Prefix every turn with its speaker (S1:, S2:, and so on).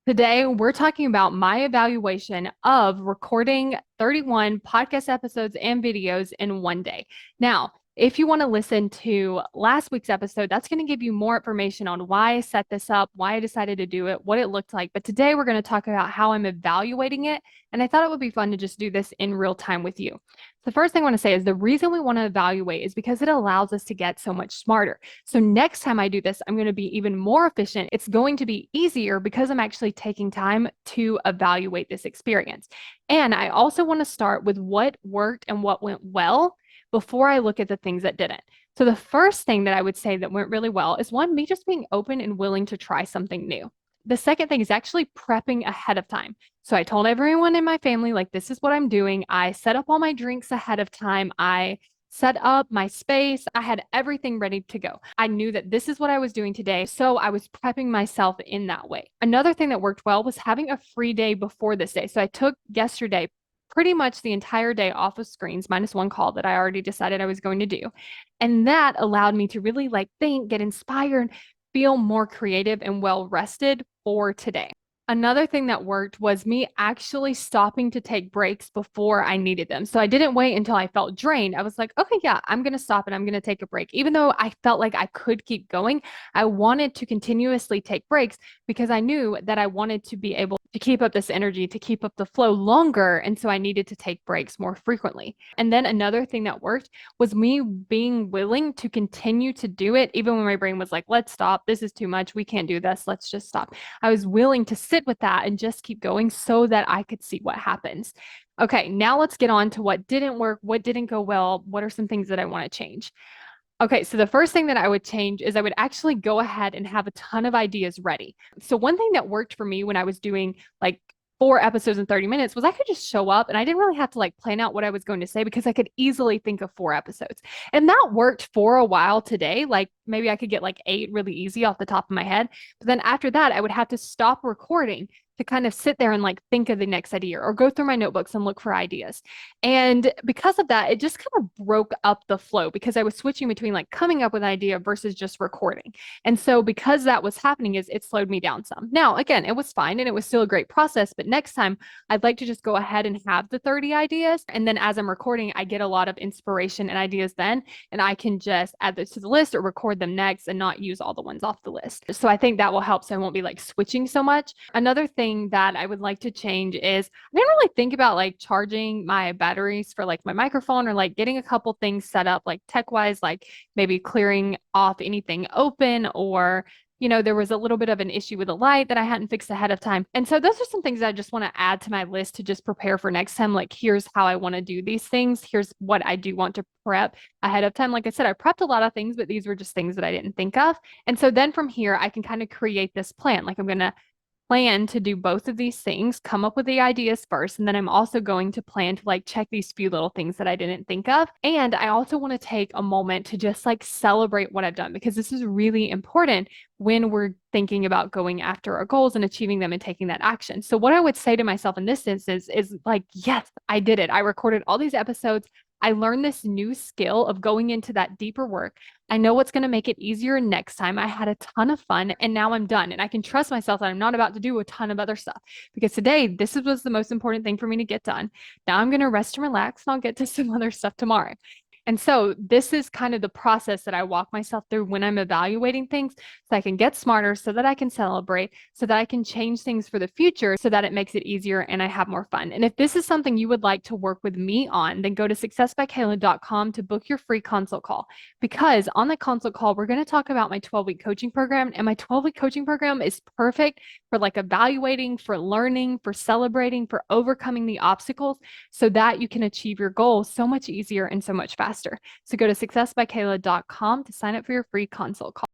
S1: Today, we're talking about my evaluation of recording 31 podcast episodes and videos in one day. Now, if you want to listen to last week's episode, that's going to give you more information on why I set this up, why I decided to do it, what it looked like. But today, we're going to talk about how I'm evaluating it. And I thought it would be fun to just do this in real time with you. The first thing I want to say is the reason we want to evaluate is because it allows us to get so much smarter. So next time I do this, I'm going to be even more efficient. It's going to be easier because I'm actually taking time to evaluate this experience. And I also want to start with what worked and what went well before I look at the things that didn't. So the first thing that I would say that went really well is one, me just being open and willing to try something new. The second thing is actually prepping ahead of time. So I told everyone in my family, like, this is what I'm doing. I set up all my drinks ahead of time. I set up my space. I had everything ready to go. I knew that this is what I was doing today. So I was prepping myself in that way. Another thing that worked well was having a free day before this day. So I took yesterday pretty much the entire day off of screens, minus one call that I already decided I was going to do. And that allowed me to really think, get inspired, feel more creative and well rested for today. Another thing that worked was me actually stopping to take breaks before I needed them. So I didn't wait until I felt drained. I was like, okay, yeah, I'm going to stop and I'm going to take a break. Even though I felt like I could keep going, I wanted to continuously take breaks because I knew that I wanted to be able to keep up this energy, to keep up the flow longer. And so I needed to take breaks more frequently. And then another thing that worked was me being willing to continue to do it, even when my brain was like, let's stop. This is too much. We can't do this. Let's just stop. I was willing to sit with that and just keep going so that I could see what happens. Okay, now let's get on to what didn't work, what didn't go well, what are some things that I want to change. Okay, so the first thing that I would change is I would actually go ahead and have a ton of ideas ready. So one thing that worked for me when I was doing like 4 episodes in 30 minutes was I could just show up and I didn't really have to plan out what I was going to say because I could easily think of 4 episodes. And that worked for a while today. Like maybe I could get 8 really easy off the top of my head. But then after that, I would have to stop recording to kind of sit there and think of the next idea or go through my notebooks and look for ideas. And because of that, it just kind of broke up the flow because I was switching between coming up with an idea versus just recording. And so because that was happening is it slowed me down some. Now, again, it was fine and it was still a great process, but next time I'd like to just go ahead and have the 30 ideas. And then as I'm recording, I get a lot of inspiration and ideas then, and I can just add those to the list or record them next and not use all the ones off the list. So I think that will help so I won't be switching so much. Another thing that I would like to change is I didn't really think about charging my batteries for my microphone or getting a couple things set up tech wise, maybe clearing off anything open or there was a little bit of an issue with the light that I hadn't fixed ahead of time. And so those are some things that I just want to add to my list to just prepare for next time. Here's how I want to do these things. Here's what I do want to prep ahead of time. Like I said, I prepped a lot of things, but these were just things that I didn't think of. And so then from here, I can kind of create this plan. I'm going to plan to do both of these things, come up with the ideas first, and then I'm also going to plan to check these few little things that I didn't think of. And I also want to take a moment to just celebrate what I've done because this is really important when we're thinking about going after our goals and achieving them and taking that action. So what I would say to myself in this instance is yes, I did it. I recorded all these episodes. I learned this new skill of going into that deeper work. I know what's going to make it easier next time. I had a ton of fun and now I'm done. And I can trust myself that I'm not about to do a ton of other stuff because today this was the most important thing for me to get done. Now I'm going to rest and relax and I'll get to some other stuff tomorrow. And so this is kind of the process that I walk myself through when I'm evaluating things so I can get smarter, so that I can celebrate, so that I can change things for the future so that it makes it easier and I have more fun. And if this is something you would like to work with me on, then go to successbykayla.com to book your free consult call. Because on the consult call, we're going to talk about my 12-week coaching program. And my 12-week coaching program is perfect for evaluating, for learning, for celebrating, for overcoming the obstacles so that you can achieve your goals so much easier and so much faster. So go to successbykayla.com to sign up for your free consult call.